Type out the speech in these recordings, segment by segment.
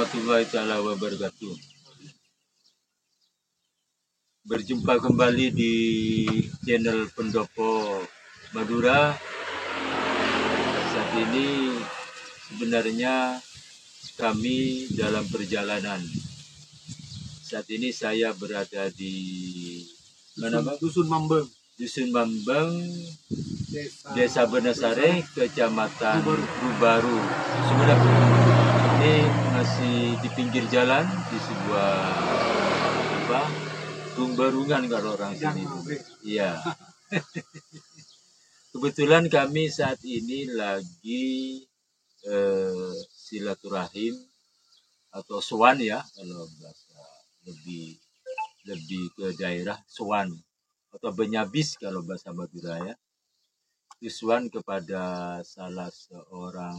warahmatullahi taala wabarakatuh. Berjumpa kembali di channel Pendopo Madura. Saat ini sebenarnya kami dalam perjalanan. Saat ini saya berada di mana, Bang? Dusun Mambeng. Dusun Mambeng, Desa Benasare, Kecamatan Rubaru, Sumeneb. Ini masih di pinggir jalan di sebuah tumbarungan kalau orang sini. Iya. Kebetulan kami saat ini lagi silaturahim atau sowan ya, kalau bahasa lebih ke daerah sowan atau benyabis kalau bahasa Madura ya. Sowan kepada salah seorang,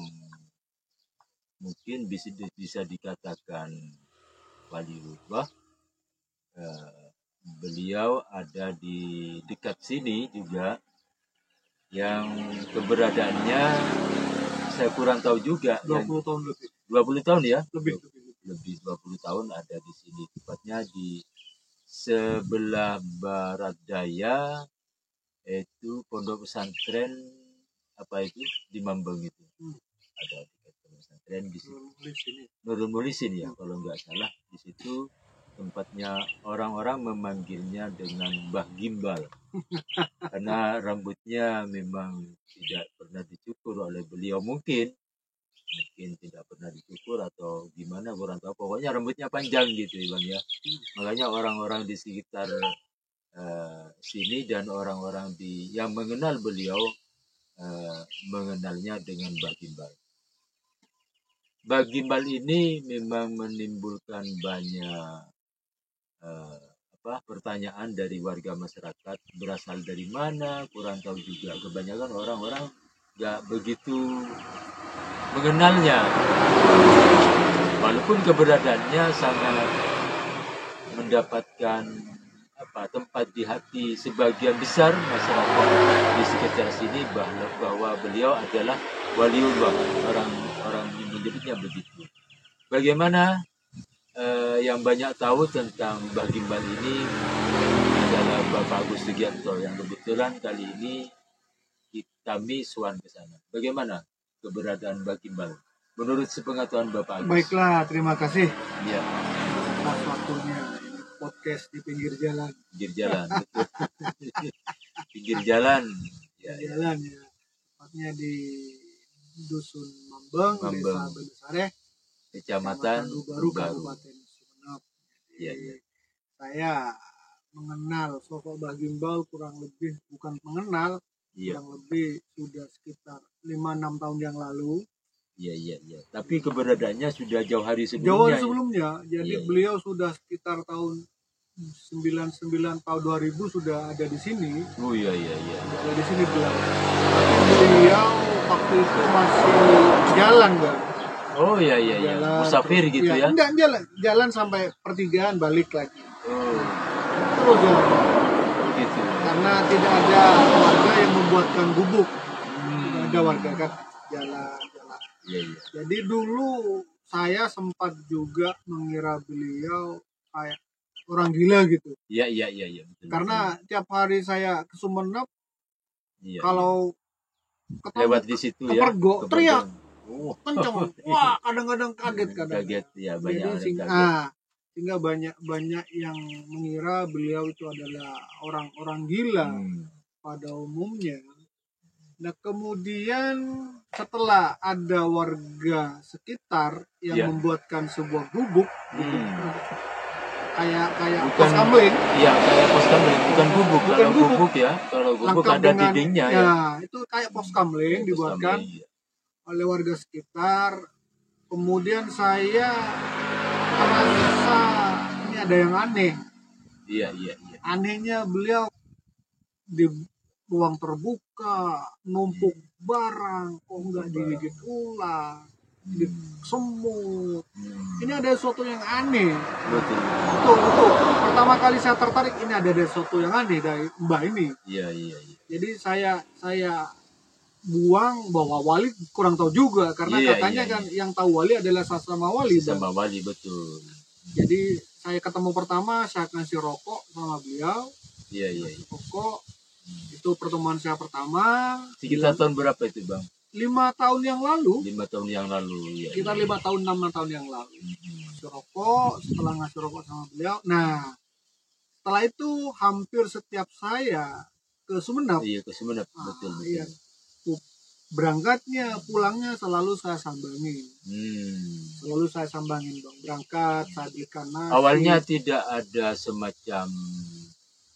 mungkin bisa dikatakan waliullah. Beliau ada di dekat sini juga, yang keberadaannya saya kurang tahu juga. 20 tahun lebih. 20 tahun ya? Lebih 20 tahun ada di sini. Tepatnya di sebelah barat daya, itu pondok pesantren di Mambeng itu. Ada dekat pondok pesantren di situ. Nurul Mulisin ya kalau nggak salah. Di situ tempatnya orang-orang memanggilnya dengan Mbah Gimbal. Karena rambutnya memang tidak pernah dicukur oleh beliau, mungkin tidak pernah dicukur atau gimana kurang tahu. Pokoknya rambutnya panjang gitu ya Bang ya. Makanya orang-orang di sekitar sini dan orang-orang yang mengenal beliau mengenalnya dengan Mbah Gimbal. Mbah Gimbal ini memang menimbulkan banyak pertanyaan dari warga masyarakat, berasal dari mana kurang tahu juga. Kebanyakan orang-orang nggak begitu mengenalnya, walaupun keberadaannya sangat mendapatkan tempat di hati sebagian besar masyarakat di sekitar sini, bahwa beliau adalah waliullah, orang yang menyebutnya begitu. Bagaimana yang banyak tahu tentang Mbah Gimbal ini adalah Bapak Agus Sugianto, yang kebetulan kali ini kami sowan ke sana. Bagaimana keberadaan Mbah Gimbal menurut sepengetahuan Bapak Agus? Baiklah, terima kasih. Ya. Atas waktunya podcast di pinggir jalan. Pinggir jalan, betul. Pinggir jalan. Ya. Jalan ya. Tepatnya di Dusun Mambeng, Desa Benasare, Kecamatan Rubaru, Kabupaten Sumeneb. Ya. Saya mengenal sosok Mbah Gimbal kurang lebih, bukan mengenal, kurang lebih sudah sekitar 5-6 tahun yang lalu. Iya. Tapi keberadaannya sudah jauh hari sebelumnya. Jauh hari sebelumnya. Jadi beliau sudah sekitar tahun 99 tahun 2000 sudah ada di sini. Oh iya. Ada di sini beliau. Beliau waktu itu masih jalan, Bang. Oh iya. Musafir gitu ya? Enggak, jalan sampai pertigaan balik lagi. Oh. Terus jalan. Gitu. Karena tidak ada warga yang membuatkan gubuk. Tidak ada warga kan jalan. Iya. Jadi dulu saya sempat juga mengira beliau kayak orang gila gitu. Iya. Betul. Karena tiap hari saya ke Sumeneb, kalau lewat di situ ya, Kepergok, teriak kenceng. Wah, kadang-kadang kaget. Kaget ya, banyak orang kaget. Sehingga banyak yang mengira beliau itu adalah orang gila pada umumnya. Nah, kemudian setelah ada warga sekitar yang membuatkan sebuah gubuk, kayak pos kamling. Iya, kayak pos kamling, bukan gubuk. Kalau gubuk ya, kalau gubuk ada dindingnya ya. Itu kayak pos kamling dibuatkan oleh warga sekitar. Kemudian saya merasa ini ada yang aneh. Iya. Anehnya beliau di ruang terbuka, numpuk barang, kok nggak digigit ular, semut. Ini ada sesuatu yang aneh. Betul. Pertama kali saya tertarik, ini ada sesuatu yang aneh dari Mbah ini. Iya. Jadi saya buang bahwa wali kurang tahu juga karena Iya, katanya iya, kan yang tahu wali adalah sesama wali, Bang. sama wali, betul. Jadi saya ketemu pertama saya kasih rokok sama beliau, Iya, iya. kasih rokok. Itu pertemuan saya pertama. Sekitar tahun berapa itu, Bang? 5 tahun yang lalu. 5 tahun yang lalu. Iya, Sekitar 5 tahun 6 tahun yang lalu. Ngasih rokok, setelah ngasih rokok sama beliau. Nah, setelah itu hampir setiap saya ke Sumeneb. Iya, ke Sumeneb, betul, betul. Iya. Berangkatnya, pulangnya selalu saya sambangin. Selalu saya sambangin, Bang. Berangkat, saya belikan nasi. Awalnya tidak ada semacam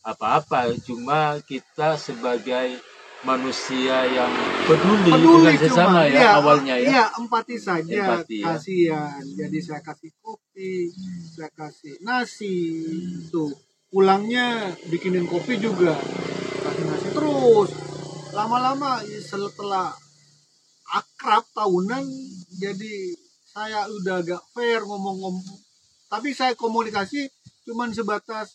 apa-apa, cuma kita sebagai manusia yang peduli dengan sesama ya, iya, awalnya ya. Iya, empati saja, Empati, ya. kasihan. Jadi saya kasih kopi, saya kasih nasi, tuh. Pulangnya bikinin kopi juga, kasih nasi terus. Lama-lama setelah akrab tahunan, jadi saya udah agak fair ngomong-ngomong. Tapi saya komunikasi cuman sebatas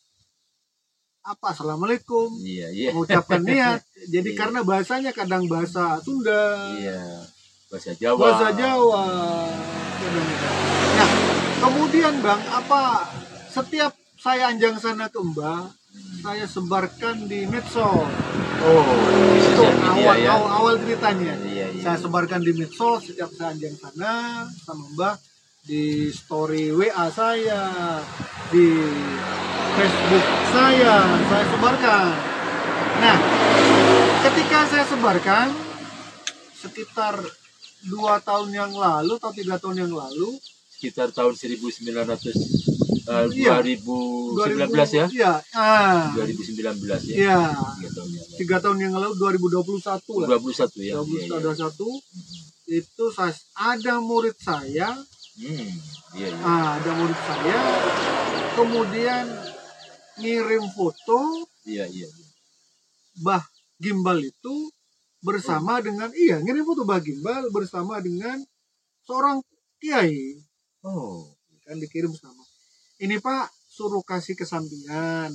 apa, assalamualaikum, Iya. mengucapkan niat. Jadi Iya. karena bahasanya kadang bahasa Sunda, Iya, bahasa Jawa. bahasa Jawa. Nah, kemudian Bang, apa setiap saya anjang sana ke Mbah, saya sebarkan di medsos. Oh, Itu sosial media ya. awal ceritanya. Iya. Saya sebarkan di medsos setiap saya anjang sana sama Mbah, di story WA saya, di Facebook saya sebarkan. Nah, ketika saya sebarkan sekitar 2 tahun yang lalu atau 3 tahun yang lalu, Sekitar tahun 1900 Iya. 2019 ya. Iya, 2019 ya. iya. 3 tahun yang lalu. 3 tahun yang lalu 2021 lah. 21 ya. 2021 itu ada murid saya. Iya. Ada murid saya kemudian ngirim foto Iya. Mbah Gimbal itu bersama dengan ngirim foto Mbah Gimbal bersama dengan seorang kiai. Kan dikirim sama. Ini Pak, suruh kasih ke sampean.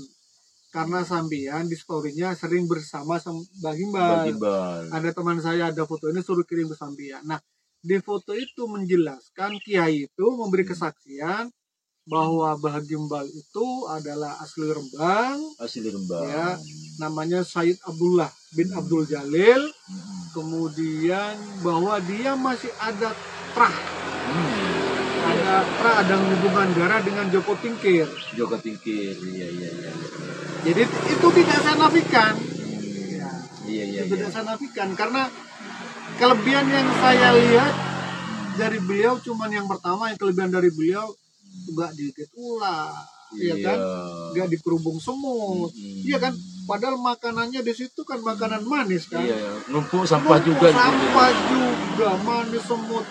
Karena sampean di story-nya sering bersama sama Mbah Gimbal. Ada teman saya ada foto ini suruh kirim ke sampean. Nah, di foto itu menjelaskan kiai itu memberi kesaksian bahwa Mbah Gimbal itu adalah asli Rembang. Ya, namanya Sayyid Abdullah bin Abdul Jalil. Kemudian bahwa dia masih ada trah. Ada hubungan darah dengan Joko Tingkir. Iya. Jadi itu tidak saya nafikan. Iya. Tidak saya nafikan karena kelebihan yang saya lihat dari beliau cuman yang pertama, yang kelebihan dari beliau nggak digigit ular, ya kan, nggak dikerubung semut, iya kan, padahal makanannya di situ kan makanan manis kan, numpuk sampah juga, manis, semut.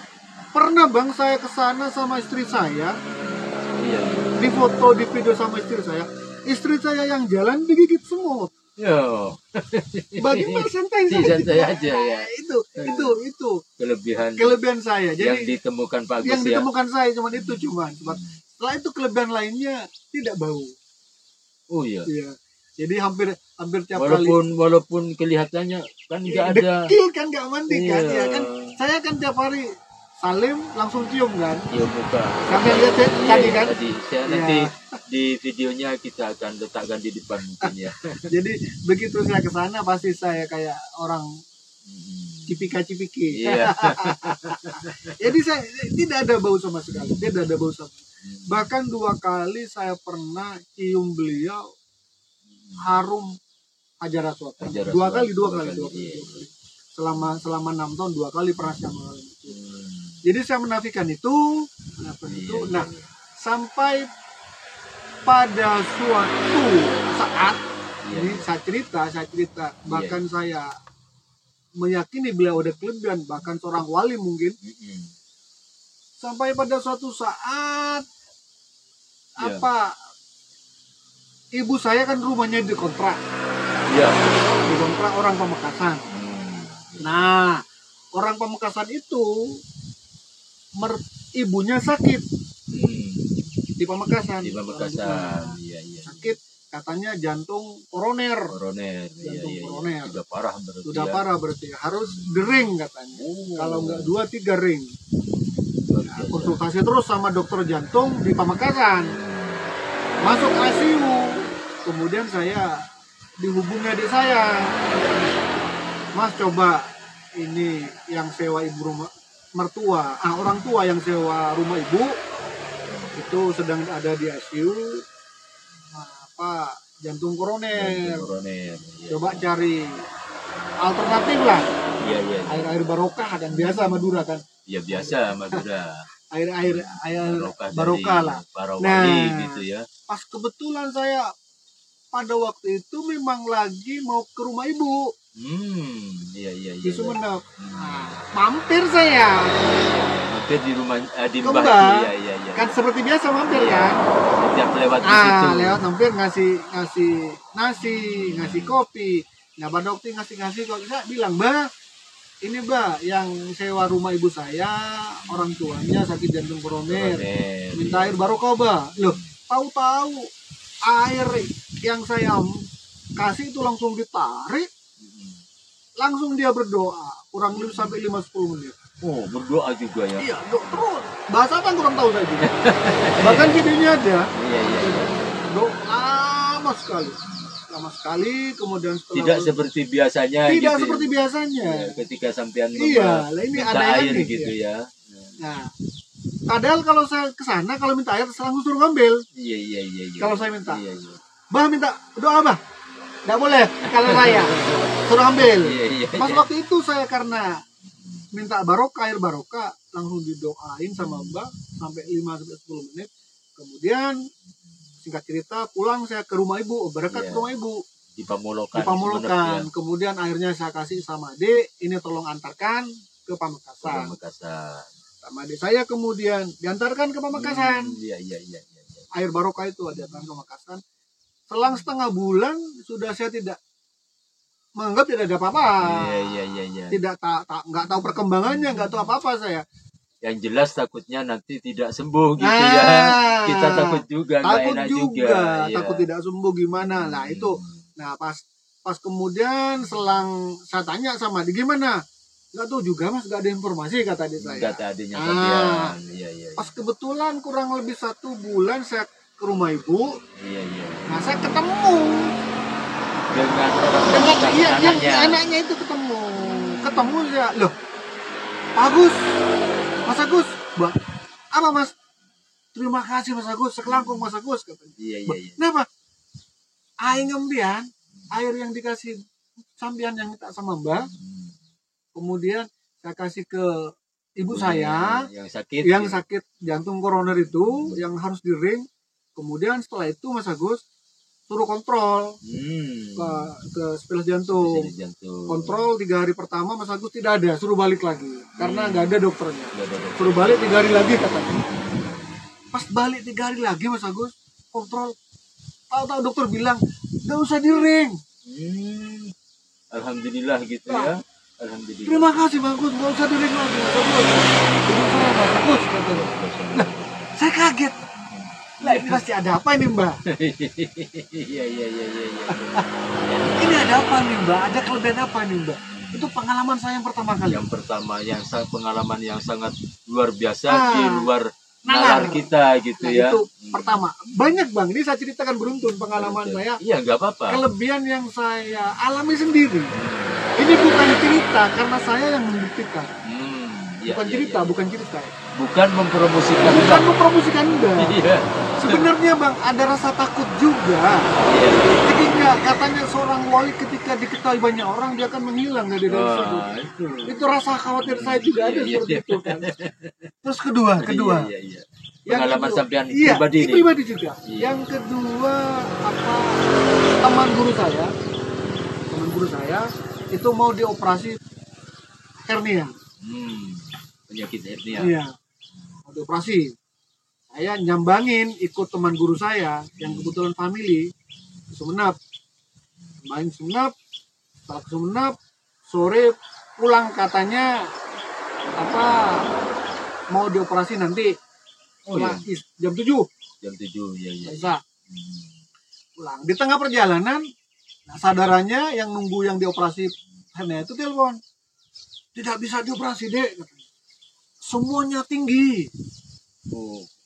Pernah Bang saya kesana sama istri saya, di foto di video sama istri saya yang jalan digigit semut. Bagaimana santai aja ya. Itu kelebihan saya. Jadi yang ditemukan Pak Agus yang ditemukan saya cuman. Setelah itu kelebihan lainnya tidak bau. Iya. Jadi hampir tiap kali. Walaupun kelihatannya kan nggak ada. Dekil kan, nggak mandi kan, ya kan. Saya kan tiap hari salim langsung cium kan. Cium muka. Kami lihat tadi kan. Nanti di videonya kita akan letakkan di depan mungkin ya. Jadi begitu saya ke sana pasti saya kayak orang cipika-cipiki. Iya. Jadi saya tidak ada bau sama sekali. Bahkan 2 kali saya pernah cium beliau harum Hajar Aswad. 2 kali. Selama 6 tahun 2 kali pernah saya mengalami itu. Jadi saya menafikan itu. Nah, sampai pada suatu saat ini saya cerita bahkan saya meyakini beliau ada kelebihan, bahkan seorang wali mungkin. Sampai pada suatu saat ibu saya kan rumahnya dikontrak. Dikontrak orang Pamekasan. Nah, orang Pamekasan itu ibunya sakit di Pamekasan. Iya. Sakit katanya jantung koroner. Koroner. Jantung Iya. koroner. Sudah parah berarti. Sudah ya. parah berarti. Harus dering katanya. Kalau nggak 2-3 ring. Nah, konsultasi terus sama dokter jantung di Pamekasan. Masuk ICU. Kemudian saya dihubungi adik saya. Mas, coba ini yang sewa ibu rumah mertua, orang tua yang sewa rumah ibu itu sedang ada di ICU, jantung koroner. Jantung koroner. Iya. Coba cari alternatif lah. Iya. Air barokah dan biasa Madura kan. Ya biasa Madura. air barokah lah. Para wali Nah, gitu ya. Pas kebetulan saya pada waktu itu memang lagi mau ke rumah ibu. Iya. Di Sumenep. Nah, mampir saya. Mampir di rumah di Ke Mbah Mbah. itu. Iya. Kan seperti biasa mampir Iya. kan. Setiap lewat di situ. Lewat mampir ngasih nasi, ngasih kopi. Nah, pada waktu ngasih kok saya bilang, "Mbak, ini Mbak yang sewa rumah ibu saya, orang tuanya sakit jantung koroner. Minta air barokah, Mbak." Loh, tahu-tahu air yang saya kasih itu langsung ditarik. Langsung dia berdoa, kurang lebih sampai 5-10 menit. Oh, berdoa juga ya. Iya, terus. Bahasa apa kurang tahu saya juga. Bahkan videonya ada. Iya. Doa lama sekali, kemudian setelah Tidak seperti biasanya tidak gitu. seperti biasanya. Ya, ketika sampean Iya, lah ini minta ada air nih, gitu ya. Nah, padahal kalau saya ke sana kalau minta air langsung suruh ngambil. Iya. Kalau saya minta. Iya. Bah, minta doa, Bah. Nggak boleh kalau saya suruh ambil. Iya. Pas waktu itu saya karena minta barokah, air barokah, langsung didoain sama Mbak sampai 5-10 menit. Kemudian singkat cerita pulang saya ke rumah ibu, berangkat ke rumah ibu. Di Pamulokan. Ya. Kemudian akhirnya saya kasih sama adik, ini tolong antarkan ke Pamekasan. Sama adik saya kemudian diantarkan ke Pamekasan. Iya. Air barokah itu diantarkan ke Pamekasan. Selang setengah bulan sudah saya tidak menganggap tidak ada apa-apa. Iya. Nggak tahu perkembangannya, nggak tahu apa-apa saya. Yang jelas takutnya nanti tidak sembuh gitu ya. Kita takut juga, nggak enak juga. Takut tidak sembuh gimana. Nah itu. Nah pas kemudian selang saya tanya sama dia gimana. Nggak tahu juga Mas, nggak ada informasi kata adik saya. Kata adiknya sampean. Iya. Pas kebetulan kurang lebih 1 bulan saya ke rumah ibu. Iya. Nah saya ketemu Dengan anaknya itu ketemu ya. Loh, Mas Agus, Mbak, apa Mas? Terima kasih Mas Agus, sekelangkung Mas Agus katanya. Iya. Kenapa? Air ngembian, air yang dikasih sambian yang minta sama Mbak. Kemudian saya kasih ke ibu saya yang sakit jantung koroner itu, yang harus diring. Kemudian setelah itu Mas Agus suruh kontrol ke spesialis jantung. Kontrol 3 hari pertama Mas Agus tidak ada, suruh balik lagi karena nggak ada dokternya. Suruh balik 3 hari lagi katanya. Pas balik 3 hari lagi Mas Agus kontrol, tahu-tahu dokter bilang nggak usah diring. Alhamdulillah gitu ya. Alhamdulillah. Terima kasih Mas Agus, nggak usah diring lagi Mas Agus. Mas Agus katanya. Nah, saya kaget. Lah ini pasti ada apa ini Mbak? Iya. Ini ada apa nih Mbak? Ada kelebihan apa nih Mbak? Itu pengalaman saya yang pertama kali. Yang pertama, pengalaman yang sangat luar biasa di luar nalar kita gitu ya. Itu pertama. Banyak Bang, ini saya ceritakan beruntun pengalaman saya. Iya, nggak apa-apa. Kelebihan yang saya alami sendiri. Ini bukan cerita karena saya yang membuktikan. Bukan cerita. Bukan mempromosikan. Mbak. Iya. Sebenarnya Bang, ada rasa takut juga. Iya. Ketika katanya seorang wali ketika diketahui banyak orang dia akan menghilang dari situ. Itu rasa khawatir saya juga ada seperti itu kan. Terus kedua. Iya. Pengalaman sampean pribadi juga. Iya. Yang kedua teman guru saya itu mau dioperasi hernia. Penyakit hernia. Iya. Mau dioperasi. Saya nyambangin ikut teman guru saya yang kebetulan family ke Sumenep. Main Sumenep, setelah ke Sumenep, sore pulang katanya mau dioperasi nanti jam 7. Jam 7 ya. Bisa. pulang. Di tengah perjalanan, nah, saudaranya yang nunggu yang dioperasi hernia itu telepon. Tidak bisa dioperasi, Dek. Semuanya tinggi.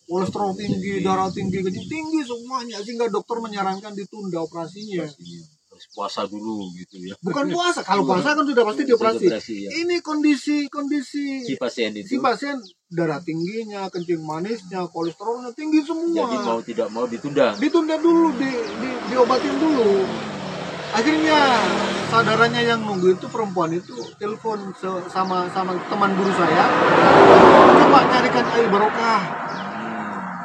Kolesterol tinggi, darah tinggi, kencing tinggi semuanya. Sehingga dokter menyarankan ditunda operasinya. Harus puasa dulu gitu ya. Bukan puasa. Kalau puasa kan sudah pasti dioperasi. Ya. Ini kondisi Si pasien itu. si pasien darah tingginya, kencing manisnya, kolesterolnya tinggi semua. Jadi mau tidak mau ditunda. Ditunda dulu, diobatin dulu. Akhirnya saudaranya yang nunggu itu, perempuan itu telepon sama teman guru saya, coba carikan air barokah.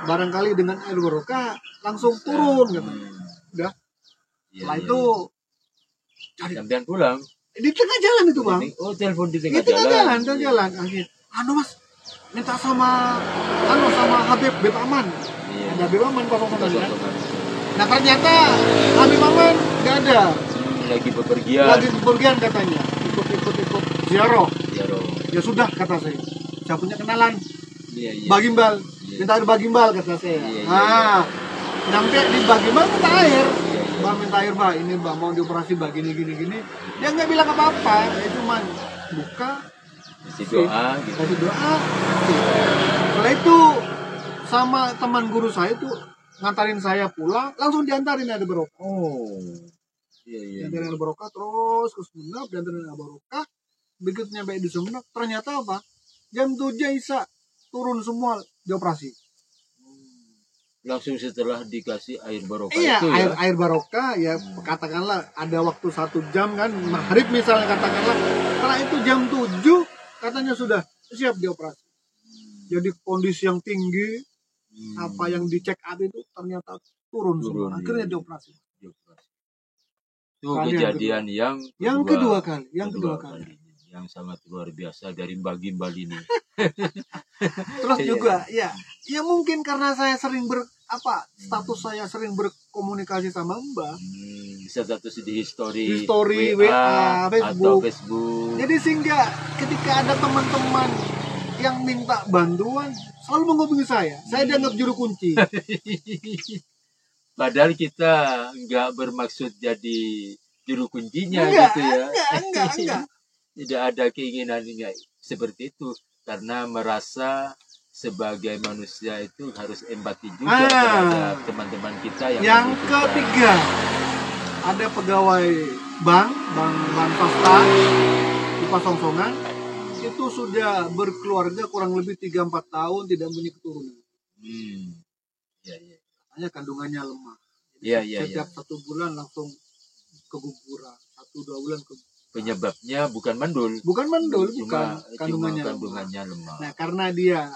Barangkali dengan air barokah langsung turun gitu. Udah. Setelah itu cari. Sampean pulang. Di tengah jalan itu, Bang. Oh, telepon di tengah jalan. Akhirnya, Mas, minta sama Habib Aman. Iya. Ada Habib Aman kan. Nah, ternyata Habib Aman nggak ada. Lagi bepergian katanya. Ikut ziarah. Ya sudah, kata saya. Saya punya kenalan. Iya. Bagimbal. Minta air Bagimbal, kata saya. Nah, nyampe di Bagimbal minta air. Mbak minta air, Mbak. Ini Mbak mau dioperasi Mbak gini. Dia nggak bilang apa-apa. Ya cuma buka. Kasih doa gitu. Kasih doa. Setelah itu sama teman guru saya itu ngantarin saya pulang, langsung diantarin ada barokah. Oh. Iya. Diantarin ada barokah terus ke Sumenep, diantarin ada barokah. Begitu nyampe di Sumenep, ternyata apa? Jam 7 Isya turun semua dioperasi. Langsung setelah dikasih air barokah iya, itu ya. Air barokah ya, katakanlah ada waktu 1 jam kan, maghrib misalnya katakanlah. Setelah itu jam 7 katanya sudah siap dioperasi. Jadi kondisi yang tinggi, apa yang dicek up itu ternyata turun semua. Akhirnya dioperasi. Itu kejadian yang kedua kali. Yang sangat luar biasa dari Mbak Gimbal ini. Terus juga ya mungkin karena saya sering status saya sering berkomunikasi sama Mbak. Status di history WA, atau Facebook. Jadi sehingga ketika ada teman-teman yang minta bantuan selalu menghubungi saya dianggap juru kunci. Padahal kita nggak bermaksud jadi juru kuncinya enggak. Tidak ada keinginan seperti itu, karena merasa sebagai manusia itu harus empati juga terhadap teman-teman kita yang ketiga. Ada pegawai bank swasta di Pasongsongan itu sudah berkeluarga kurang lebih 3-4 tahun tidak punya keturunan. Hanya kandungannya lemah. Setiap 1 bulan langsung keguguran, 1-2 bulan penyebabnya bukan mandul. Bukan kandungannya lemah. Nah, karena dia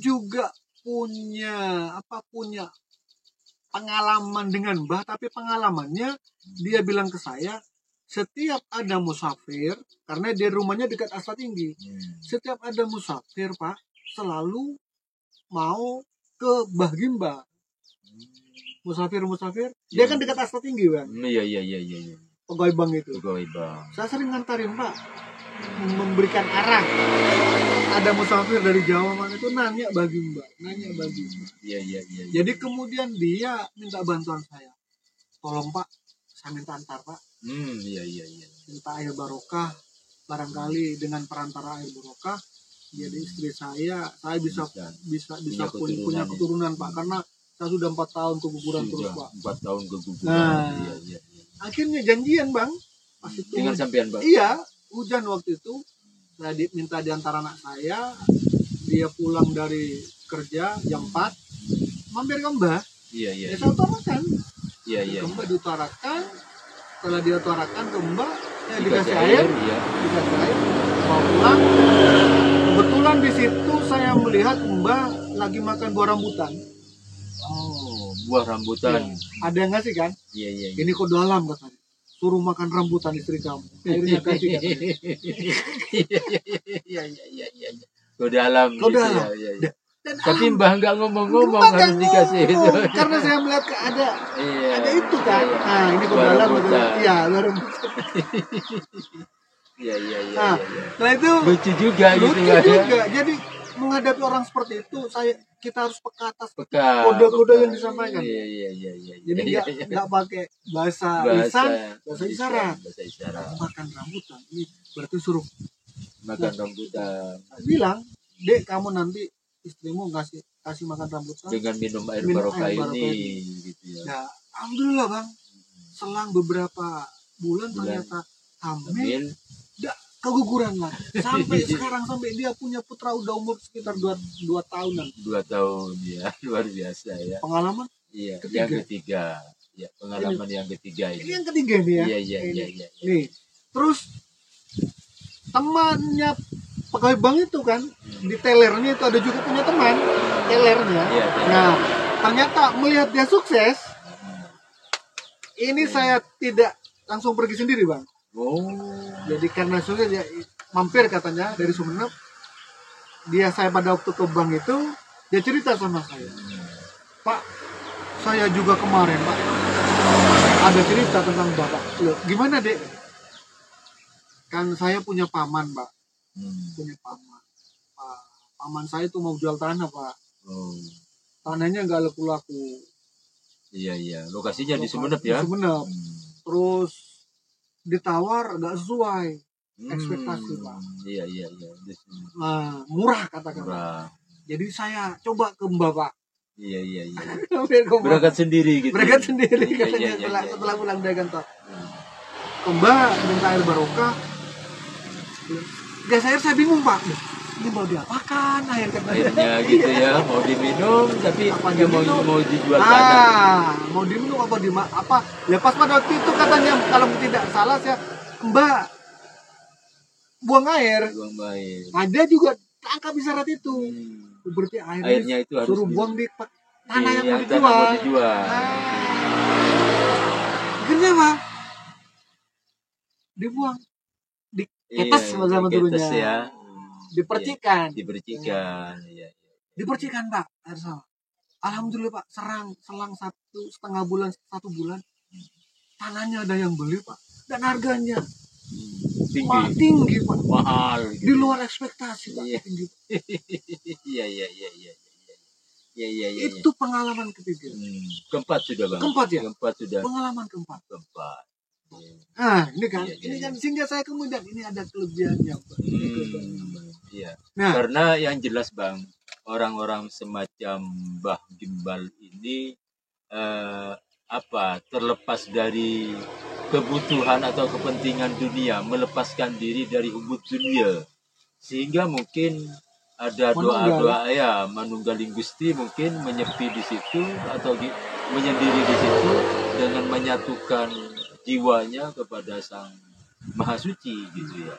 juga punya pengalaman dengan Mbah, tapi pengalamannya dia bilang ke saya, setiap ada musafir, karena dia rumahnya dekat Asta Tinggi. Setiap ada musafir, Pak, selalu mau ke Mbah Gimbal. Musafir, dia kan dekat Asta Tinggi, Bang. Iya. Pegawai bank itu. Saya sering ngantarin, Pak, memberikan arah. Ada musafir dari Jawa mana itu nanya bagi Mbak. Iya. Jadi kemudian dia minta bantuan saya. Tolong, Pak, saya minta antar, Pak. Iya. Minta air barokah. Barangkali dengan perantara air barokah, jadi istri saya bisa punya keturunan, Pak, karena saya sudah 4 tahun keguguran terus, Pak. 4 tahun keguguran. Nah, iya. Akhirnya janjian, Bang. Pas itu dengan sampean, Bang. Iya, hujan waktu itu. Saya minta diantar anak saya. Dia pulang dari kerja jam 4. Mampir ke Mbah. Iya. Saya utarakan. Iya. Ke Mbah diutarakan. Setelah diutarakan ke Mbah, dikasih air. Dikasih air. Bawa pulang. Kebetulan di situ saya melihat Mbah lagi makan buah rambutan. Oh, buah rambutan. Ya, ada yang ngasih kan? Iya. Ini kode alam katanya. Suruh makan rambutan istri kamu. Akhirnya kasih katanya. Iya. Kode alam. Iya. Tapi Mbah nggak ngomong-ngomong harus dikasih itu. Karena saya melihat ada itu kan. Nah, ini kode alam. Iya, buah rambutan. Iya. Nah, setelah itu lucu juga. Jadi menghadapi orang seperti itu kita harus peka atas Peka. kode-kode yang disampaikan. Iya. Jadi nggak pakai bahasa lisan, bahasa isyarat. Makan rambutan ini berarti suruh makan rambutan. Bilang, Dek, kamu nanti istrimu kasih makan rambutan dengan minum air barokah ini gitu ya. Nah, alhamdulillah Bang, selang beberapa bulan ternyata hamil. Keguguran lah sampai sekarang, sampai dia punya putra udah umur sekitar 2 tahunan. 2 tahun ya, luar biasa ya. Pengalaman? Iya, yang ketiga. Ya, pengalaman yang ketiga ini. Ini yang ketiga nih ya. Iya. Nih, terus temannya pegawai bank itu kan, di tellernya itu ada juga punya teman, tellernya. Iya. Nah, ternyata melihat dia sukses, ini saya tidak langsung pergi sendiri Bang. Jadi karena sukses dia mampir katanya dari Sumeneb. Saya pada waktu ke bank itu dia cerita sama saya, Pak, saya juga kemarin Pak ada cerita tentang Bapak. Loh, gimana Dek? Kan saya punya paman Pak, punya paman. Paman saya tuh mau jual tanah Pak. Tanahnya nggak laku-laku. Iya. Lokasinya di Sumeneb ya. Di Sumeneb. Terus ditawar nggak sesuai ekspektasi Pak. Iya. Nah, murah katakan. Jadi saya coba ke Mbak Pak. Iya. Berangkat sendiri gitu. Berangkat sendiri katanya setelah pulang dari kantor. Ke Mbak minta air barokah. Gas air saya bingung Pak. Ini mau diapakan airnya gitu ya, mau diminum tapi mau dijual tanah. Mau diminum apa? Ya pas pada waktu itu katanya kalau tidak salah saya, Mbak buang air. Ada juga tangkap isyarat itu. Berarti airnya itu harus suruh buang di tanah yang mau dijual. Akhirnya apa? Dibuang. Diketes sama turunnya. Ya. Dipercikan. Iya. Dipercikan Pak, air sawah. Alhamdulillah Pak, selang 1,5 bulan, 1 bulan, tanahnya ada yang beli Pak, dan harganya tinggi Pak, mahal, gitu. Di luar ekspektasi Pak. Tinggi. Iya. Itu pengalaman ketiga. Keempat sudah Bang. Keempat sudah. Pengalaman keempat. Nah, ini kan sehingga saya kemudian ini ada kelebihannya Pak. Iya. Karena yang jelas Bang, orang-orang semacam Mbah Gimbal ini terlepas dari kebutuhan atau kepentingan dunia, melepaskan diri dari hubud dunia, sehingga mungkin ada doa-doa ya manunggaling Gusti, mungkin menyepi di situ atau menyendiri di situ dengan menyatukan jiwanya kepada Sang Maha Suci gitu ya.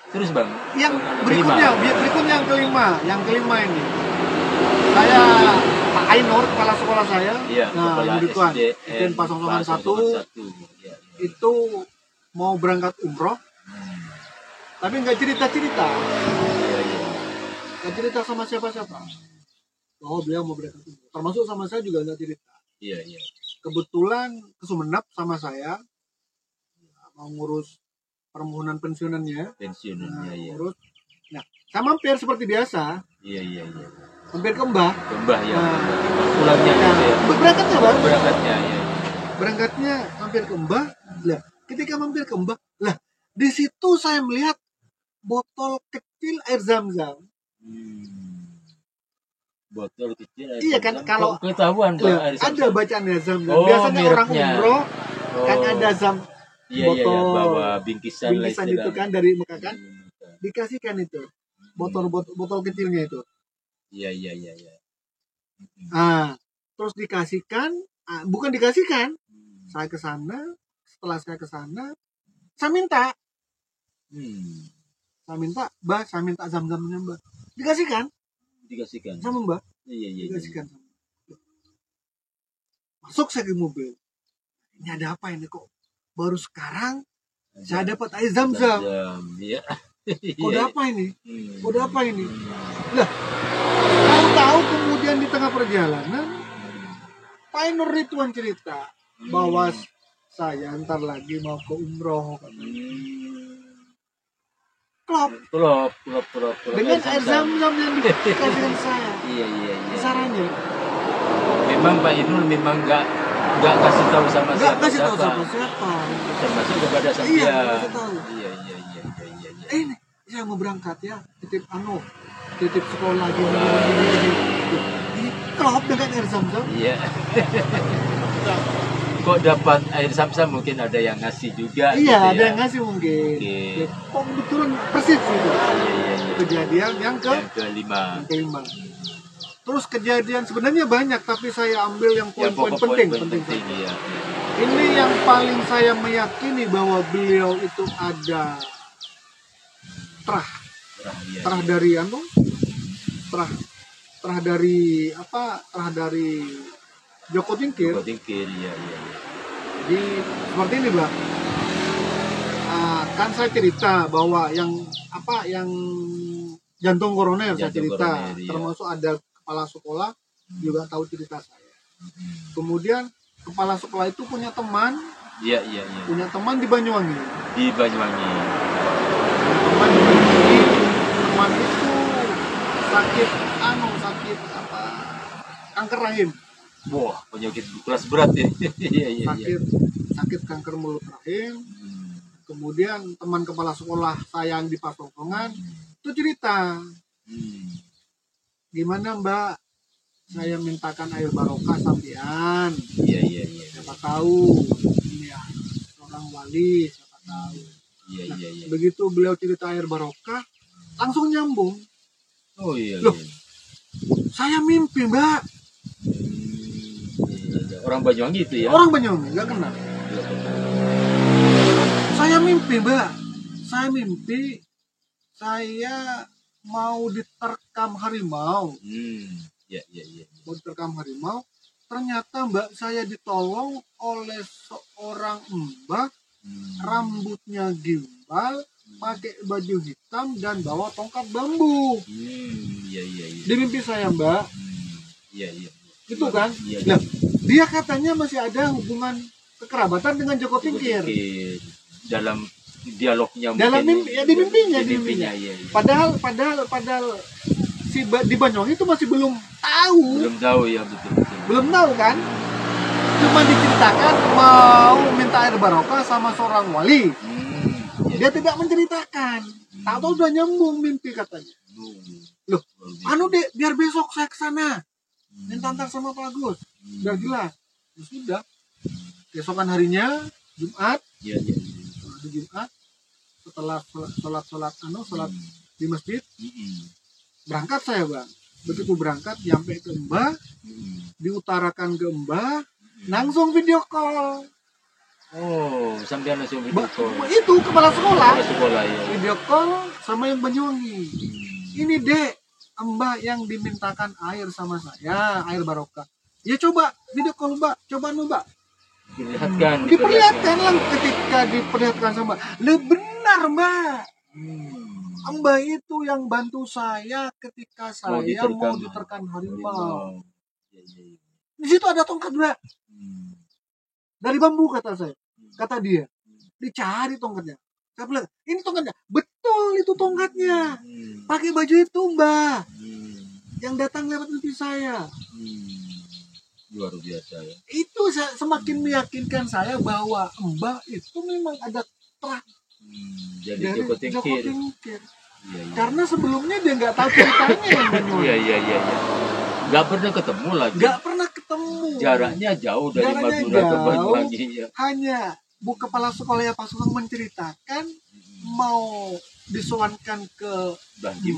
Terus Bang, yang berikutnya yang kelima ini. Saya Pak Ainur, kepala sekolah saya. Iya, kepala SDN 001. Itu mau berangkat umroh. Tapi nggak cerita-cerita. Nggak cerita sama siapa-siapa. Oh, beliau mau berangkat umroh. Termasuk sama saya juga nggak cerita. Iya. Kebetulan ke Sumeneb sama saya mau ngurus permohonan pensiunannya. Ngurus. Nah, saya mampir seperti biasa. Iya. Mampir ke Mbah ya. Pulangnya gitu ya. Berangkatnya Bang. Iya. Berangkatnya mampir ke Mbah. Lah, ketika mampir ke Mbah, lah di situ saya melihat botol kecil air Zam-Zam. Botol kecil air Iya kan, kalau ketahuan Pak, ada bacaan air Zam-Zam. Biasanya orang umroh kan ada botol bawa bingkisan itu kan dari Mekah kan. Dikasihkan itu. Botol kecilnya itu. Iya. Terus dikasihkan, bukan dikasihkan. Saya ke sana, setelah saya ke sana, saya minta. Mbak, saya minta Zam-Zamnya Mbak. Dikasihkan sama Mbak. Iya. Dikasihkan sama Mbak. Masuk saya ke mobil. Ini ada apa ini kok? Baru sekarang saya dapat air Zam-Zam. Iya. Kode apa ini? Lah, tahu kemudian di tengah perjalanan Pak Ainur Ridwan cerita bahwa saya ntar lagi mau ke umroh. Klop. Kelop dengan air zam-zam yang dikasihkan saya. Iya. Caranya Memang Pak Inul memang nggak kasih tahu sama nggak kasih tahu siapa. siapa. Termasuk kepada saya. Iya, nggak kasih tahu. Iya. Ini saya mau berangkat ya, titip sekolah gini. Ini kelop dengan air zam-zam. Iya. Kok dapat air zam-zam, mungkin ada yang ngasih juga. Iya, gitu ya. ada yang ngasih mungkin. Kok betulan persis gitu. Iya. Kejadian yang kelima. Terus kejadian sebenarnya banyak, tapi saya ambil yang poin-poin penting. Iya. Ini yang paling saya meyakini bahwa beliau itu ada terah dari Joko Tingkir. Iya. Jadi seperti ini, Bang. Kan saya cerita bahwa yang jantung koroner saya cerita, iya. termasuk ada kepala sekolah juga tahu cerita saya. Kemudian kepala sekolah itu punya teman. Iya. Punya teman di Banyuwangi. Teman itu sakit kanker rahim. Wah, penyakit kelas berat ya. Iya. Sakit kanker mulut rahim. Kemudian teman kepala sekolah saya yang di Pasokongan itu cerita. Gimana Mbak? Saya mintakan air barokah sampean. Iya. Siapa tahu ini ya seorang wali, siapa tahu. Iya. Begitu beliau cerita air barokah, langsung nyambung. Oh iya. Loh, saya mimpi Mbak. Orang Banyuwangi itu ya? Orang Banyuwangi, nggak kenal. Saya mimpi Mbak. Saya mau diterkam harimau. Iya. Mau diterkam harimau. Ternyata Mbak saya ditolong oleh seorang mbak, rambutnya gimbal, pakai baju hitam dan bawa tongkat bambu. Iya. Di mimpi saya Mbak. Iya. Itu kan? Iya. Nah, dia katanya masih ada hubungan kekerabatan dengan Joko Tingkir. Dalam dialognya dalam mimpi, ya di mimpinya. Iya. Padahal si di Banyuwangi itu masih belum tahu ya, betul. Belum tahu kan, cuma diceritakan mau minta air barokah sama seorang wali. Dia tidak menceritakan, tahu udah nyambung mimpi katanya. Loh, dek, biar besok saya kesana minta antar sama Pak Agus, biar jelas. Ya sudah, besokan harinya Jumat. Hari Jumat setelah sholat di masjid, berangkat saya Bang. Begitu berangkat nyampe ke Mbah, diutarakan ke Mbah, langsung video call. Oh, sampai langsung video call. Itu kepala sekolah ya. Video call sama yang Banyuwangi. Ini Dek, Mbah yang dimintakan air sama saya, air barokah. Ya coba video call Mbak, coba Mbak. Diperlihatkan lah ketika diperlihatkan sama benar Mbak. Mbak itu yang bantu saya ketika saya mau diterkam harimau. Di situ ada tongkat Mbak. Dari bambu kata saya. Kata dia. Dicari tongkatnya. Saya bilang, ini tongkatnya. Betul itu tongkatnya. Pakai baju itu Mbak. Yang datang lewat mimpi saya. Luar biasa ya. Itu semakin meyakinkan saya bahwa Mbak itu memang ada terah jadi Joko Tingkir. Iya. Karena sebelumnya dia nggak tahu ceritanya. Iya. Nggak pernah ketemu lagi. Jaraknya jauh dari Madura ke Banyuwangi. Ya. Hanya kepala sekolah yang Pasokan menceritakan mau disowankan ke Bagi.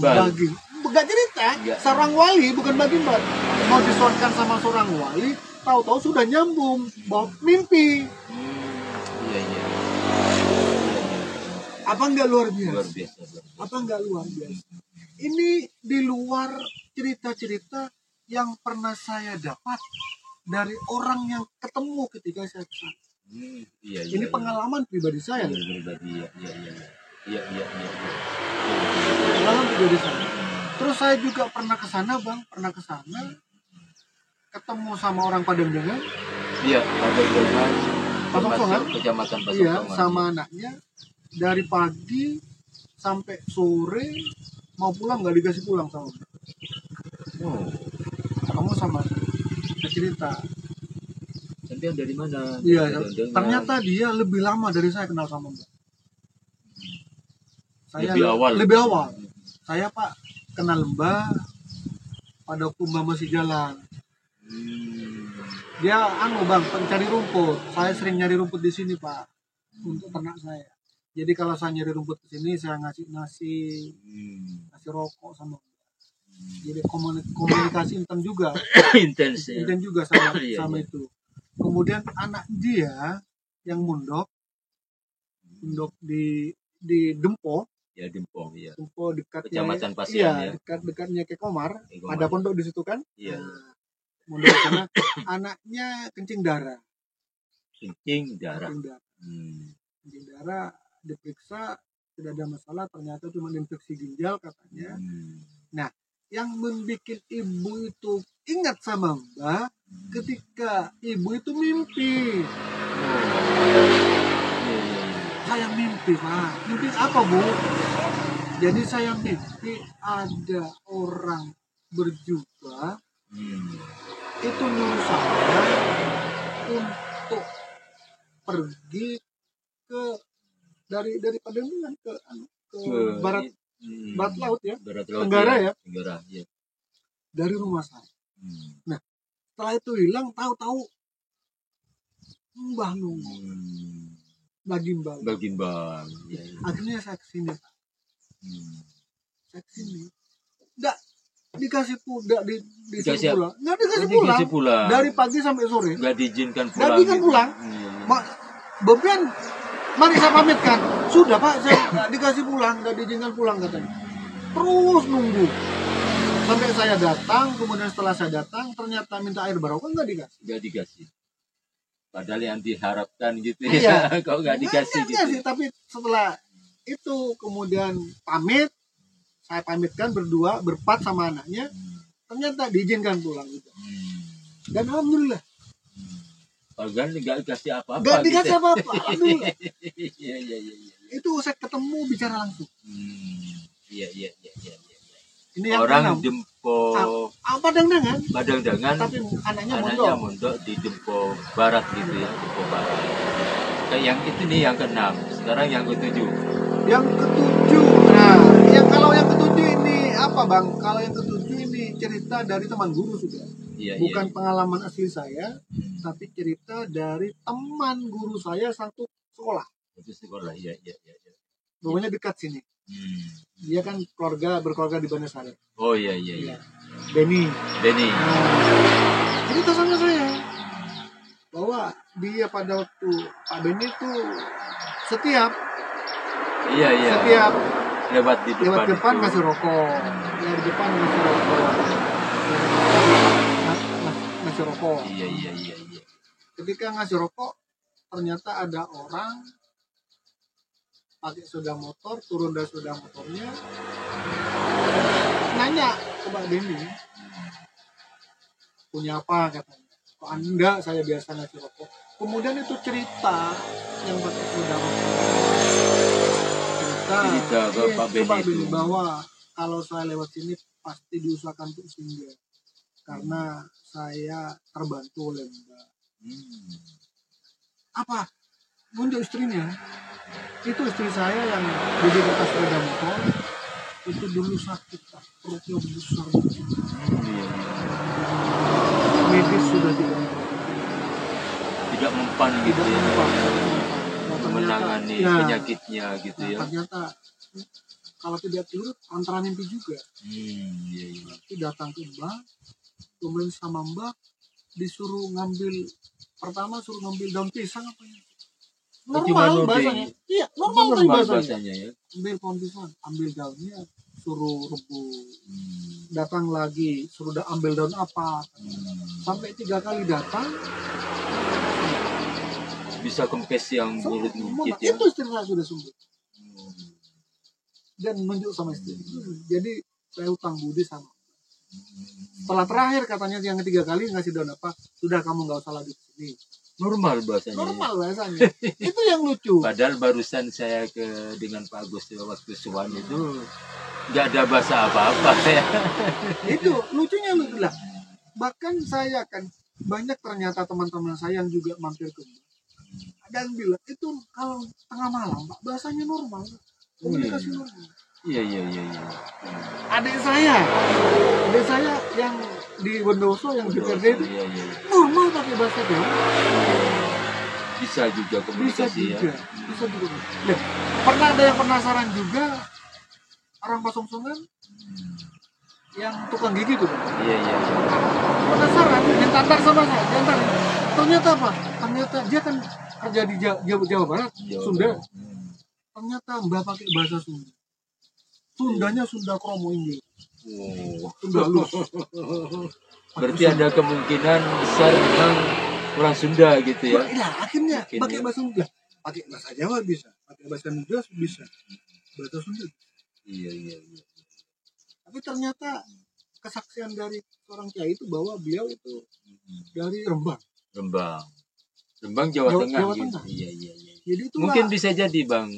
Nggak cerita. Seorang wali bukan Bagimbal. Mau disowankan sama seorang wali, tahu-tahu sudah nyambung. Bawa mimpi. Iya. Apa enggak luar biasa? Apa enggak luar biasa? Ini di luar cerita-cerita yang pernah saya dapat dari orang yang ketemu ketika saya kesana. Ini pengalaman pribadi saya. Iya. Pengalaman pribadi saya. Terus saya juga pernah kesana Bang, ketemu sama orang Padangjangan. Iya, Padangjangan. Pasokongan. Kecamatan Pasokongan. Iya, sama anaknya. Dari pagi sampai sore mau pulang nggak dikasih pulang sama Mbak. Oh, Kamu sama cerita. sampean dari mana? Iya, Dengar. ternyata dia lebih lama dari saya kenal sama Mbak. Saya Lebih awal. Lebih awal. Saya Pak kenal Mbak pada waktu Mbak masih jalan. Dia Bang, pencari rumput. Saya sering nyari rumput di sini Pak untuk ternak saya. Jadi kalau saya nyari rumput ke sini, saya ngasih nasi rokok sama Mbak. Jadi komunikasi intens juga. Intens ya. Intens juga sama Iya. itu. Kemudian anak dia yang mondok di Dempo. Ya, Dempo, ya. Dempo dekatnya Kecamatan Pasian ya. dekatnya ke Komar. Komar. Ada pondok di situ kan? Iya. Mondok di sana. Anaknya kencing darah. Kencing darah. Kencing darah, diperiksa tidak ada masalah, ternyata cuma infeksi ginjal katanya. Nah, yang membuat ibu itu ingat sama Mbak ketika ibu itu mimpi. Saya mimpi Pak. Mimpi apa Bu? Jadi saya mimpi ada orang berjubah itu nyuruh saya untuk pergi ke dari Pademangan ke barat laut ya, Tenggara ya. Tenggara ya. Dari rumah saya. Nah, setelah itu hilang, tahu-tahu Mbah nunggu. Bagimbal. Ya. Akhirnya saya kesini. Saya kesini. Nggak dikasih pulang. Nggak dikasih pulang. Dari pagi sampai sore. Nggak diizinkan pulang. Nggak diizinkan pulang. Beban, mari saya pamitkan. Sudah Pak, saya nggak dikasih pulang, nggak diizinkan pulang katanya. Terus nunggu. Sampai saya datang, kemudian setelah saya datang, ternyata minta air barokah nggak dikasih. Nggak dikasih. Padahal yang diharapkan gitu ya. Kok nggak dikasih gitu. Tapi setelah itu kemudian saya pamitkan berdua, berempat sama anaknya, ternyata diizinkan pulang gitu. Dan alhamdulillah. Padahal nggak dikasih apa-apa. Nggak dikasih apa-apa. Alhamdulillah. Iya. Itu saya ketemu bicara langsung. Iya. Ini yang orang Dempo. Padangdangan. Tapi anaknya mondok di Dempo Barat gitu ya, Dempo Barat. Kayak yang itu nih yang ke-6. Sekarang yang ke-7. Yang ke-7. Nah, kalau yang ke-7 ini apa Bang? Kalau yang ke-7 ini cerita dari teman guru sudah. Bukan pengalaman asli saya, tapi cerita dari teman guru saya satu sekolah. Itu sekolah, iya. Rumahnya dekat sini. Dia kan berkeluarga di Banasari. Oh iya. Benny. Cerita sama saya bahwa dia pada waktu Pak Benny itu setiap lewat depan ngasih rokok. Ngasih rokok. Iya. Ketika ngasih rokok, ternyata ada orang pakai sepeda motor, turun dari sepeda motornya, nanya ke Pak Benny, punya apa katanya. Kok Anda, saya biasa ngasih rokok. Kemudian itu cerita yang pakai sepeda motor. Cerita ke Pak Benny bahwa kalau saya lewat sini pasti diusahakan untuk singgah. Karena saya terbantu oleh Mbak. Apa? Munjuk istrinya. Itu istri saya yang di atas sepeda motor itu dulu sakit, perutnya besar. Medis sudah tidak mempan gitu ya. Menangani penyakitnya gitu ya. Ternyata kalau tidak turut antara mimpi juga. Nanti datang ke Mbak, kemudian sama Mbak disuruh ngambil daun pisang apa ya? Normal bahasanya. Iya, normal bahasanya ya. Ambil pohon pisang, ambil daunnya, suruh rebus. Datang lagi, suruh ambil daun apa. Sampai 3 kali datang. Bisa kempes yang mulut ya. Itu istilah sudah sembuh. Dan menunjuk sama istri. Jadi saya hutang budi sama. Setelah terakhir katanya yang 3 kali ngasih daun apa, sudah kamu nggak usah lagi kesini. Normal bahasanya. Normal bahasanya. Itu yang lucu. Padahal barusan saya dengan Pak Agus waktu Suwan itu nggak ada bahasa apa-apa ya. Itu lucunya lucu lah. Bahkan saya kan banyak ternyata teman-teman saya yang juga mampir ke Mbak. Ada yang bilang itu kalau tengah malam Pak bahasanya normal, komunikasi normal. Iya. Adik saya yang di Bondowoso yang di PRD itu Iya. normal pakai bahasa Jawa. Bisa juga komunikasi ya. Bisa juga. Nah, pernah ada yang penasaran juga orang Pasongsonan yang tukang gigi tuh. Iya. Penasaran, yang tatar sama saya, diantar. Ternyata apa? Ternyata dia kan kerja di Jawa Barat, Sunda. Ternyata Mbak pakai bahasa Sunda. Sundanya Sunda Kromo Inggris. Sunda halus. Berarti ada kemungkinan besar memang orang Sunda gitu ya. Nah, akhirnya pakai bahasa Sunda. Pakai bahasa Jawa bisa, pakai bahasa Sunda bisa. Bahasa Sunda. Iya. Tapi ternyata kesaksian dari seorang kiai itu bahwa beliau itu dari Rembang, Jawa Tengah gitu. Tengah. Iya. Jadi itu Mungkin bisa jadi Bang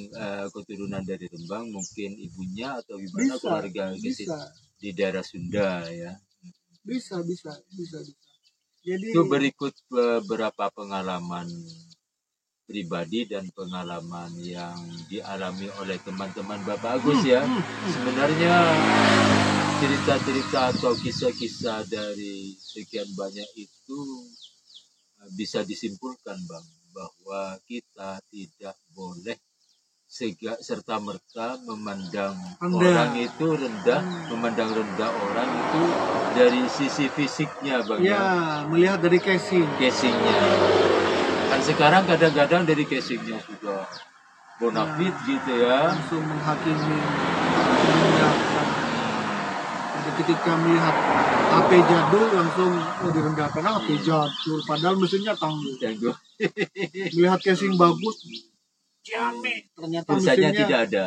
keturunan dari Rembang, mungkin ibunya atau gimana keluarga di daerah Sunda ya. Bisa. Jadi itu berikut beberapa pengalaman pribadi dan pengalaman yang dialami oleh teman-teman Bapak Agus ya. Sebenarnya cerita-cerita atau kisah-kisah dari sekian banyak itu bisa disimpulkan Bang bahwa kita tidak boleh serta-merta memandang orang itu rendah, memandang rendah orang itu dari sisi fisiknya Bang ya, melihat dari casingnya. Kan sekarang kadang-kadang dari casingnya sudah bonafit gitu ya, langsung menghakimi. Ketika melihat HP jadul langsung direndahkan, HP jadul padahal mesinnya tangguh. Melihat casing bagus, ciame, ternyata pulsanya mesinnya tidak ada,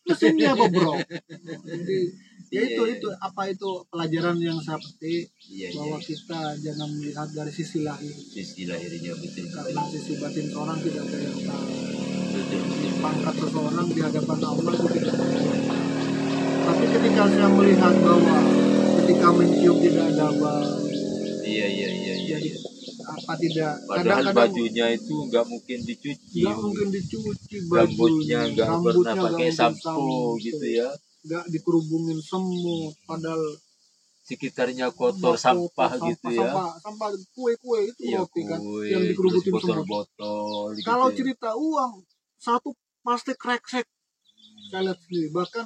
mesinnya bobrok. Jadi ya itu pelajaran yang saya petik, bahwa kita jangan melihat dari sisi lahirnya betul, karena sisi batin seorang tidak ada yang tahu. Pangkat seseorang di hadapan Allah itu tidak ada. Tapi ketika saya melihat bahwa ketika mencium tidak ada bau, jadi apa tidak? Padahal bajunya itu nggak mungkin dicuci, rambutnya nggak pernah pakai sampo gitu ya, nggak dikerubungin semut, padahal sekitarnya kotor, sampah gitu ya, sampah kue itu roti kan yang dikerubutin semut. Botol gitu. Kalau cerita uang satu pasti kreksek, saya lihat sendiri, bahkan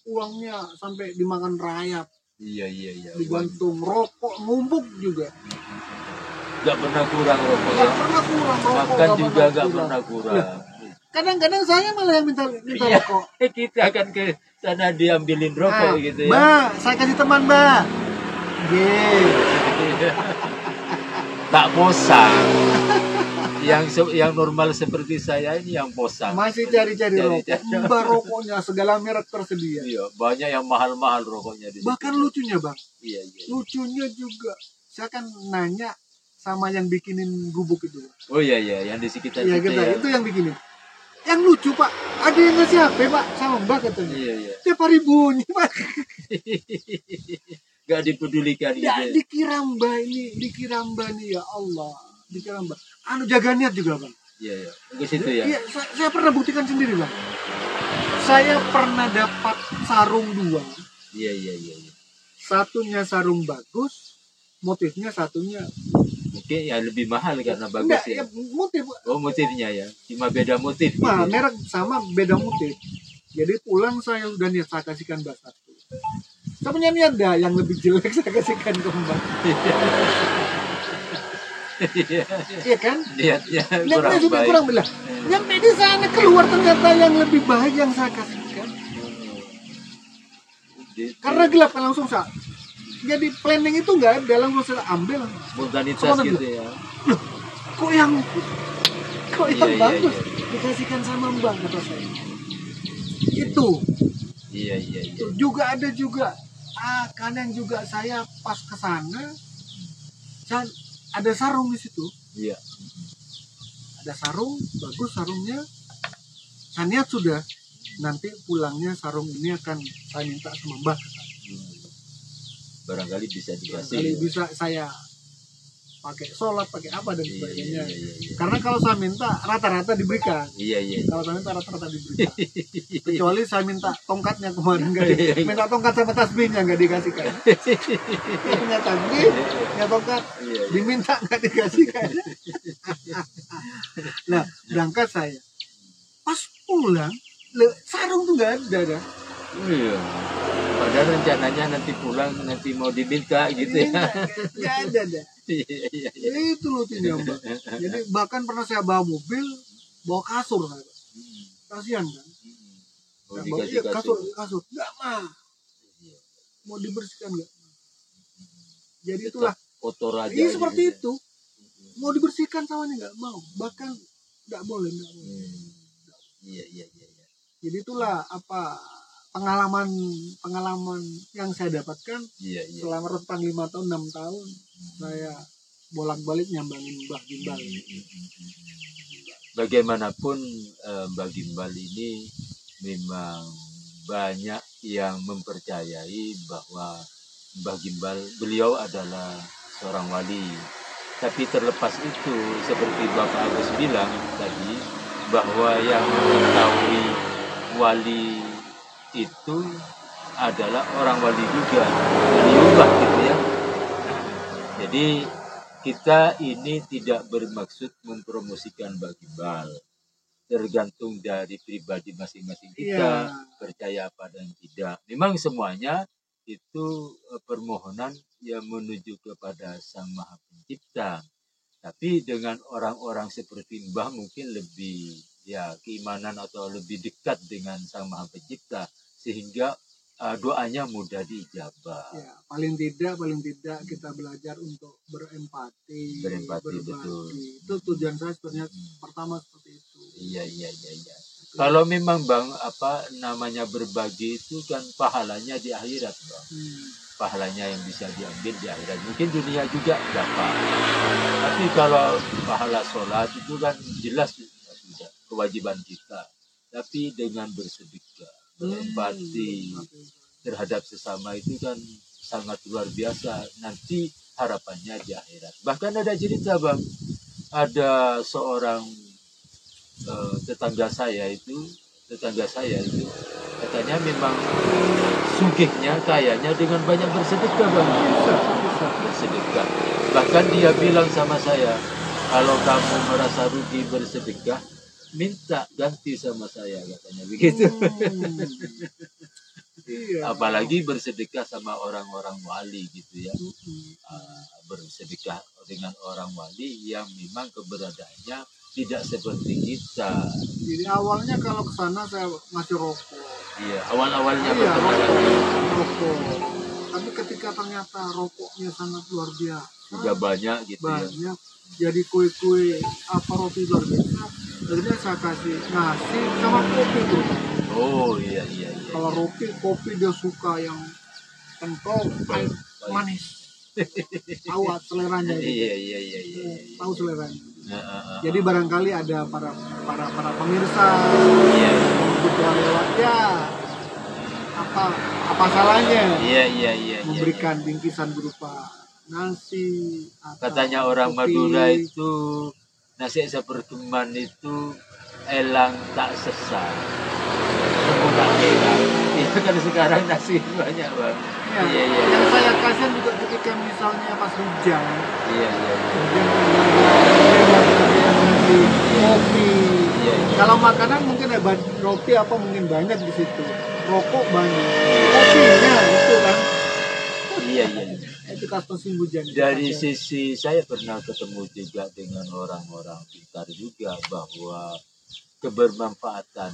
uangnya sampai dimakan rayap. Iya. Digantung rokok ngumpuk juga. Gak pernah kurang rokok. Makan juga gak pernah kurang. Nah, kadang-kadang saya malah yang minta rokok. Kita akan ke sana diambilin rokok gitu ya. Mbak, saya kasih teman Mbak. Tak bosan. Yang normal seperti saya ini yang bosan. Masih cari-cari rokok. Mbak, rokoknya segala merek tersedia. Iya, banyak yang mahal-mahal rokoknya. Bahkan lucunya Bang. Iya. Lucunya juga, saya kan nanya sama yang bikinin gubuk itu. Oh iya, yang di sekitar kita ya. Itu yang bikinin. Yang lucu Pak, ada yang ngasih HP Pak sama Mbak katanya. Iya. Tiap hari bunyi Pak. Gak dipedulikan gitu. Ya, dikira Mbak nih ya Allah. Dikira Mbak. Jaga niat juga Bang. Iya. Ke situ ya. Iya, saya pernah buktikan sendiri Bang. Saya pernah dapat sarung 2. Iya. Satunya sarung bagus, motifnya satunya mungkin ya lebih mahal karena bagus. Enggak, ya motif. Oh, motifnya ya, cuma beda motif gitu. Merek sama beda motif. Jadi pulang saya udah niat saya kasihkan Mbak satu. Saya punya niat dah yang lebih jelek saya kasihkan ke Mbak. Iya kan? Niatnya sudah kurang belah. Nyampe di sana keluar ternyata yang lebih baik yang saya kasihkan. Karena gelap kan langsung saya. Jadi planning itu nggak ada, langsung saya ambil. Spontanitas gitu ya. Loh, kok yang bagus dikasihkan sama Mbak kata saya. Itu. Iya. Juga ada juga. Kadang juga saya pas ke sana, ada sarung di situ. Iya. ada sarung, bagus sarungnya. Saya niat sudah, nanti pulangnya sarung ini akan saya minta sama Mbah. Barangkali bisa dikasih. Barangkali bisa saya pakai sholat, pakai apa dan Iya, sebagainya. iya. Karena kalau saya minta rata-rata diberikan. Iya. Kalau saya minta rata-rata diberikan. Kecuali saya minta tongkatnya kemarin nggak minta tongkat sama tasbihnya nggak dikasihkan. Punya tasbih, punya tongkat, diminta nggak dikasihkan. Nah, berangkat saya. Pas pulang, sarung tuh nggak ada dah. Iya. Padahal rencananya nanti pulang nanti mau diminta gitu ya. Nggak ada dah. Iya. Itu lucunya Mbak. Jadi bahkan pernah saya bawa mobil, bawa kasur. Kasihan kan? Mau Nah, dikasih kasur. Nggak mah. Mau dibersihkan nggak? Jadi itulah. Kotor aja. Ini seperti gitu. itu. Mau dibersihkan sawahnya nggak mau. Bahkan nggak boleh. Iya. Jadi itulah pengalaman yang saya dapatkan selama rentang 5 tahun 6 tahun saya bolak-balik nyambangin Mbah Gimbal. Bagaimanapun Mbah Gimbal ini memang banyak yang mempercayai bahwa Mbah Gimbal beliau adalah seorang wali. Tapi terlepas itu seperti Bapak Agus bilang tadi bahwa yang mengetahui wali itu adalah orang wali juga, waliullah gitu ya. Jadi kita ini tidak bermaksud mempromosikan Mbah Gimbal, tergantung dari pribadi masing-masing kita percaya apa dan tidak. Memang semuanya itu permohonan yang menuju kepada Sang Maha Pencipta. Tapi dengan orang-orang seperti Mbah mungkin lebih keimanan atau lebih dekat dengan Sang Maha Pencipta, sehingga doanya mudah diijabah. Ya, paling tidak kita belajar untuk berempati, berbagi. Betul. Itu tujuan saya sebenarnya pertama seperti itu. Iya. Kalau memang Bang namanya berbagi itu kan pahalanya di akhirat, Bang. Pahalanya yang bisa diambil di akhirat. Mungkin dunia juga dapat. Tapi kalau pahala sholat itu kan jelas sudah kewajiban kita. Tapi dengan bersedekah, berempati terhadap sesama itu kan sangat luar biasa. Nanti harapannya di akhirat. Bahkan ada cerita Bang, ada seorang tetangga saya itu katanya memang sugihnya kayanya dengan banyak bersedekah Bang. Bersedekah. Bahkan dia bilang sama saya, kalau kamu merasa rugi bersedekah, minta ganti sama saya, katanya begitu. Apalagi bersedekah sama orang-orang wali gitu ya. Bersedekah dengan orang wali yang memang keberadaannya tidak seperti kita. Jadi awalnya kalau ke sana saya masih rokok. Iya, awalnya rokok. Tapi ketika ternyata rokoknya sangat luar biasa. Juga banyak gitu ya. Jadi kue-kue roti luar biasa. Akhirnya saya kasih nasi sama kopi tuh. Oh iya. Kalau roti, kopi dia suka yang kental, manis. Tahu seleranya. Iya. Tahu seleranya. Jadi barangkali ada para pemirsa yang juga lewat apa salahnya? Iya. Memberikan bingkisan berupa nasi. Katanya orang kopi. Madura itu nasi seperteman itu elang tak sesat. Tak hilang. Itu kan sekarang nasi banyak Bang. Iya. Yang saya kasih juga ketika misalnya pas hujan. Iya. Kopi. Kalau makanan mungkin ada roti mungkin banyak di situ. Rokok banyak. Kopinya itu kan. Iya. Itu khas musim hujan. Dari sisi saya pernah ketemu juga dengan orang-orang pintar juga bahwa keberadaan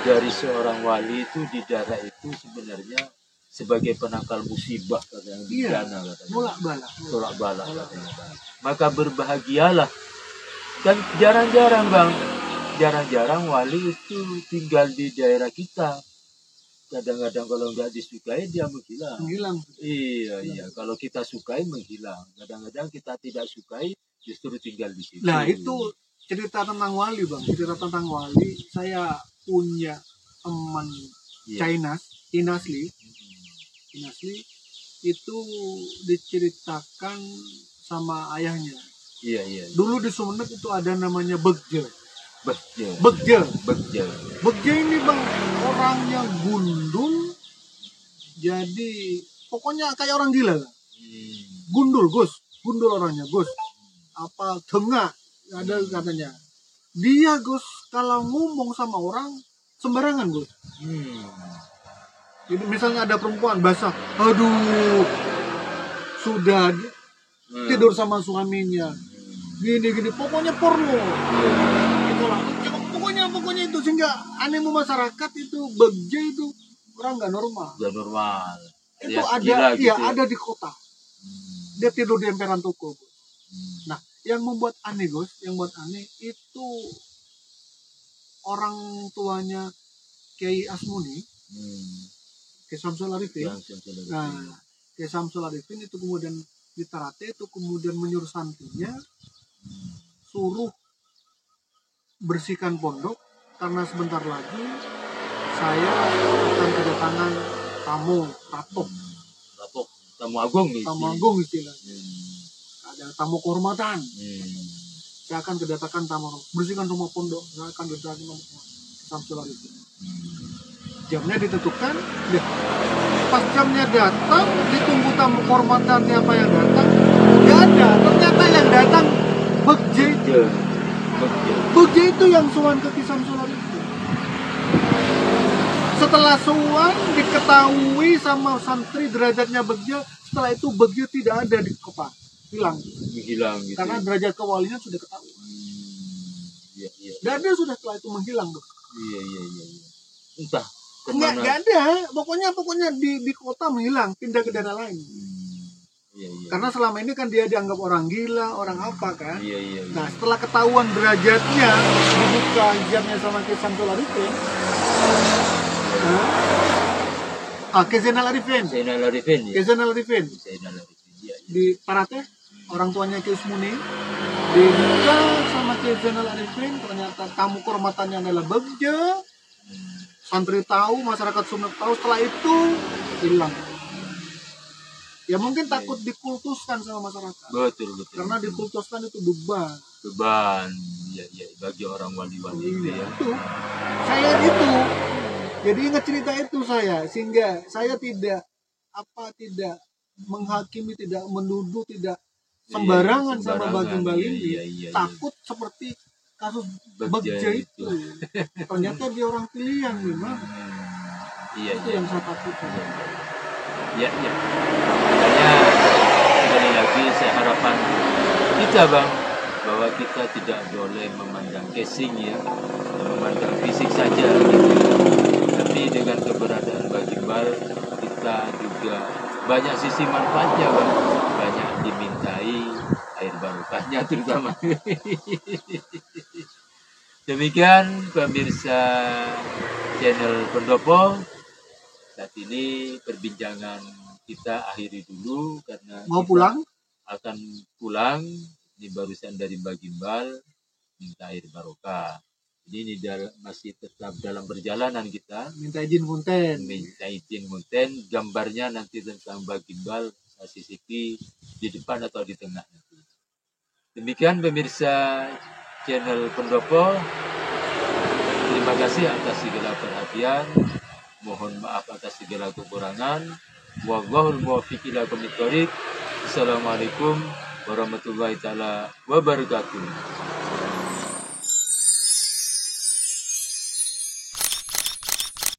dari seorang wali itu di daerah itu sebenarnya sebagai penangkal musibah katanya, bencana katanya. Tolak balak katanya. Maka berbahagialah. Kan jarang-jarang wali itu tinggal di daerah kita. Kadang-kadang kalau nggak disukai dia menghilang. Iya. Kalau kita sukai menghilang. Kadang-kadang kita tidak sukai justru tinggal di situ. Nah itu cerita tentang wali bang, cerita tentang wali. Saya punya teman Inasli itu diceritakan sama ayahnya. Iya. Dulu di Sumeneb itu ada namanya Begje. Begje ini bang orangnya gundul, jadi pokoknya kayak orang gila lah. Gundul orangnya Gus. Apa tengah ada katanya. Dia Gus kalau ngomong sama orang sembarangan Gus. Jadi misalnya ada perempuan basah, aduh sudah tidur sama suaminya, gini pokoknya porno. Itulah pokoknya itu, sehingga animo masyarakat itu Begje itu orang nggak normal. Itu ya, ada gitu ya, ada di kota. Dia tidur di emperan toko. Nah yang membuat aneh Gus, itu orang tuanya Kiai Asmuni, Kiai Samsul Arifin. Nah, Kiai Samsul Arifin itu kemudian Ditarate itu kemudian menyuruh santrinya suruh bersihkan pondok karena sebentar lagi saya akan kedatangan tamu agung istilahnya. Ada tamu kehormatan. Saya akan kedatangan tamu, bersihkan rumah pondok, saya akan kedatangan Samsul Arifin. Jamnya ditentukan, pas jamnya datang, ditunggu tamu kehormatan siapa yang datang, nggak ada. Ternyata yang datang Begje itu yang sowan ke Samsul Arifin. Setelah sowan diketahui sama santri derajatnya Begje, setelah itu Begje tidak ada di kepala, hilang gitu. Karena derajat kewalinya sudah ketahuan. Dan dia sudah setelah itu menghilang tuh. Iya. Entah nggak ada, pokoknya di kota menghilang, pindah ke daerah lain. Karena selama ini kan dia dianggap orang gila, orang apa kan. Nah setelah ketahuan derajatnya dibuka hijabnya sama Kiai Samsul Arifin, Kiai Zainal Arifin di Parate, orang tuanya Kiai Usmuni, dibuka sama Kiai Zainal Arifin. Ternyata tamu kehormatannya adalah Begje. Santri tahu, masyarakat Sumeneb tahu, setelah itu hilang. Ya mungkin takut dikultuskan sama masyarakat. Betul. Karena dikultuskan itu beban. Ya bagi orang wali-wali itu ya. Saya itu. Jadi ingat cerita itu saya, sehingga saya tidak menghakimi, tidak menuduh, tidak sembarangan sama Bagimbal ini. Takut seperti kasus Begje itu. Ternyata dia orang pilihan memang. Itu yang saya takutkan. Iya. Makanya sekali lagi saya harapan kita bang, bahwa kita tidak boleh memandang casing ya, memandang fisik saja gitu. Tapi dengan keberadaan Bagimbal kita juga banyak sisi manfaatnya bang, banyak dimintai air barokahnya terutama. Demikian pemirsa channel Pendopo, saat ini perbincangan kita akhiri dulu karena mau pulang, akan pulang. Ini barusan dari Bagimbal minta air barokah. Jadi ini masih tetap dalam perjalanan kita. Minta izin Munten. Gambarnya nanti tentang Bagimbal saya sisiki di depan atau di tengah nanti. Demikian pemirsa channel Pendopo. Terima kasih atas segala perhatian. Mohon maaf atas segala kekurangan. Wallahul muwaffiq ila aqwamit thoriq. Assalamualaikum warahmatullahi taala wabarakatuh.